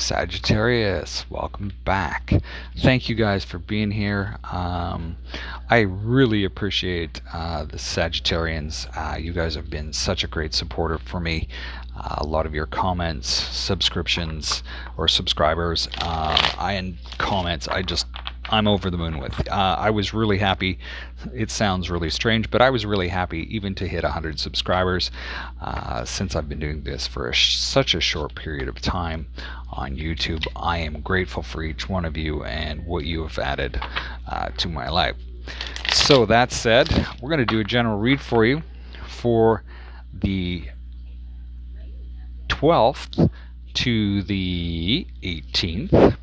Sagittarius, welcome back. Thank you guys for being here. I really appreciate the Sagittarians. You guys have been such a great supporter for me. A lot of your comments, subscriptions, or subscribers, and comments, I'm over the moon with. I was really happy. It sounds really strange, but I was really happy even to hit 100 subscribers since I've been doing this for such a short period of time on YouTube. I am grateful for each one of you and what you have added to my life. So that said, we're going to do a general read for you for the 12th to the 18th.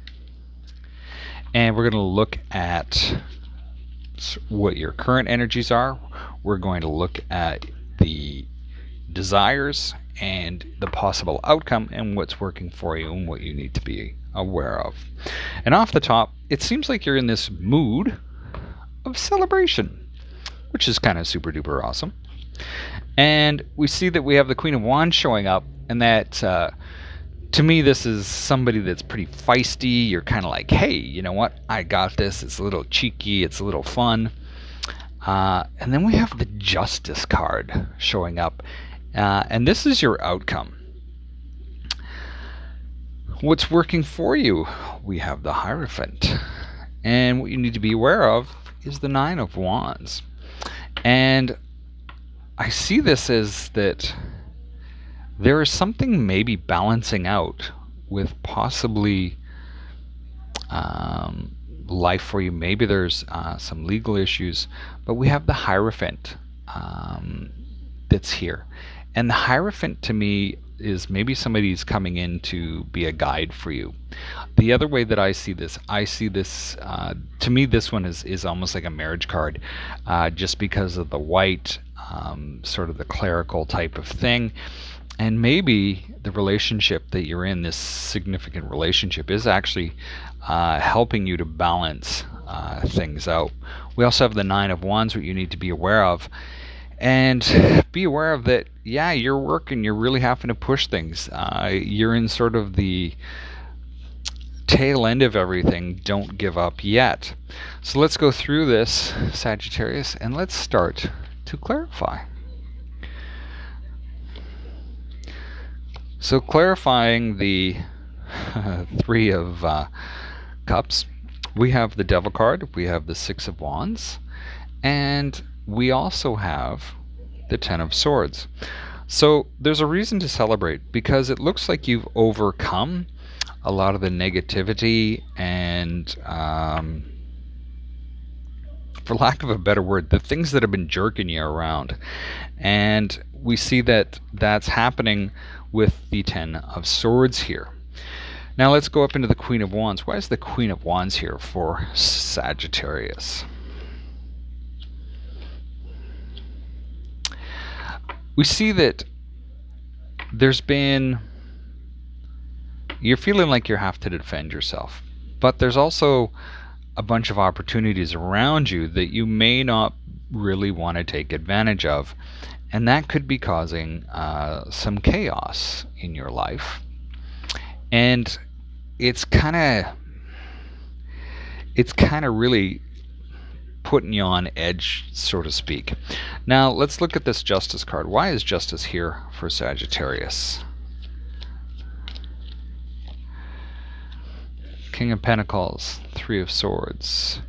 And we're going to look at what your current energies are. We're going to look at the desires and the possible outcome and what's working for you and what you need to be aware of. And off the top, it seems like you're in this mood of celebration, which is kind of super duper awesome. And we see that we have the Queen of Wands showing up, and that to me, this is somebody that's pretty feisty. You're kind of like, hey, you know what? I got this. It's a little cheeky. It's a little fun. And then we have the Justice card showing up. And this is your outcome. What's working for you? We have the Hierophant. And what you need to be aware of is the Nine of Wands. And I see this as that there is something maybe balancing out with possibly life for you. Maybe there's some legal issues, but we have the Hierophant that's here. And the Hierophant to me is maybe somebody's coming in to be a guide for you. The other way that I see this, to me this one is almost like a marriage card, just because of the white, sort of the clerical type of thing. And maybe the relationship that you're in, this significant relationship, is actually helping you to balance things out. We also have the Nine of Wands, what you need to be aware of. And be aware of that, yeah, you're working, you're really having to push things. You're in sort of the tail end of everything. Don't give up yet. So let's go through this, Sagittarius, and let's start to clarify. So clarifying the Three of Cups, we have the Devil card, we have the Six of Wands, and we also have the Ten of Swords. So there's a reason to celebrate, because it looks like you've overcome a lot of the negativity and, for lack of a better word, the things that have been jerking you around. And we see that that's happening with the Ten of Swords here. Now let's go up into the Queen of Wands. Why is the Queen of Wands here for Sagittarius? We see that you're feeling like you have to defend yourself, but there's also a bunch of opportunities around you that you may not really want to take advantage of, and that could be causing some chaos in your life. And it's kind of really putting you on edge, so to speak. Now let's look at this Justice card. Why is Justice here for Sagittarius? King of Pentacles, Three of Swords,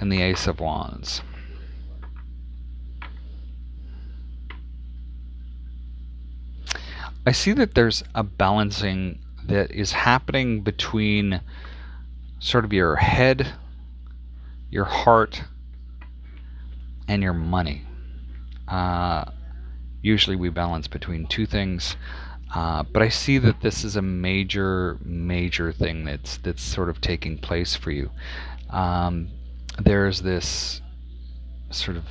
and the Ace of Wands. I see that there's a balancing that is happening between sort of your head, your heart, and your money. Usually we balance between two things, but I see that this is a major thing that's sort of taking place for you. There's this sort of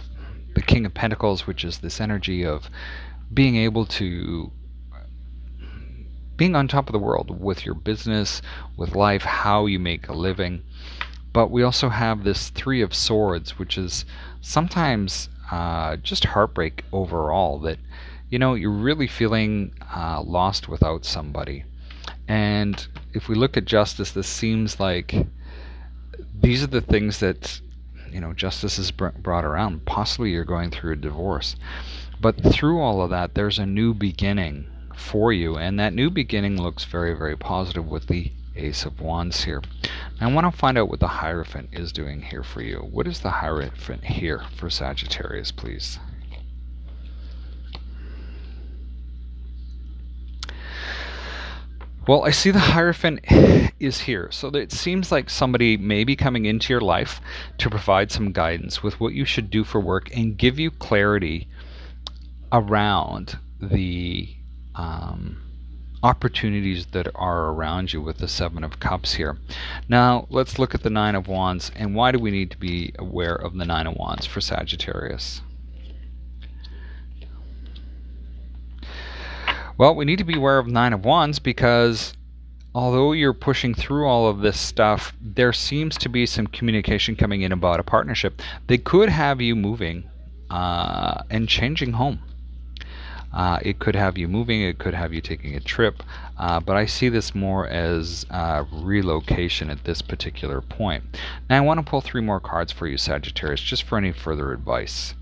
the King of Pentacles, which is this energy of being able to being on top of the world with your business, with life, how you make a living. But we also have this Three of Swords, which is sometimes just heartbreak overall, that you're really feeling lost without somebody. And if we look at justice, this seems like these are the things that, justice is brought around. Possibly you're going through a divorce. But through all of that, there's a new beginning for you. And that new beginning looks very, very positive with the Ace of Wands here. I want to find out what the Hierophant is doing here for you. What is the Hierophant here for Sagittarius, please? Well, I see the Hierophant is here. So it seems like somebody may be coming into your life to provide some guidance with what you should do for work and give you clarity around the opportunities that are around you with the Seven of Cups here. Now, let's look at the Nine of Wands. And why do we need to be aware of the Nine of Wands for Sagittarius? Well, we need to be aware of Nine of Wands because although you're pushing through all of this stuff, there seems to be some communication coming in about a partnership. They could have you moving and changing home. It could have you moving, it could have you taking a trip, but I see this more as relocation at this particular point. Now I want to pull 3 more cards for you, Sagittarius, just for any further advice.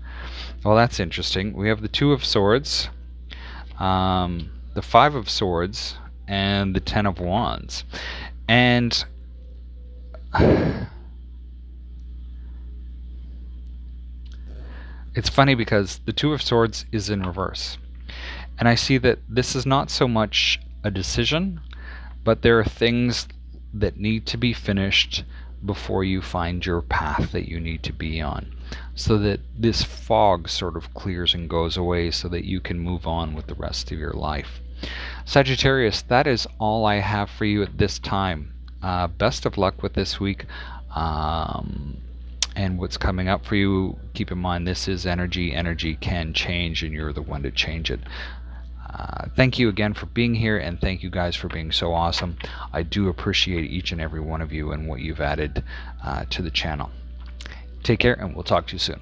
Well, that's interesting. We have the Two of Swords, the Five of Swords, and the Ten of Wands. And it's funny because the Two of Swords is in reverse. And I see that this is not so much a decision, but there are things that need to be finished before you find your path that you need to be on, so that this fog sort of clears and goes away so that you can move on with the rest of your life. Sagittarius, that is all I have for you at this time. Best of luck with this week. And what's coming up for you, keep in mind this is energy. Energy can change and you're the one to change it. Thank you again for being here, and thank you guys for being so awesome. I do appreciate each and every one of you and what you've added to the channel. Take care, and we'll talk to you soon.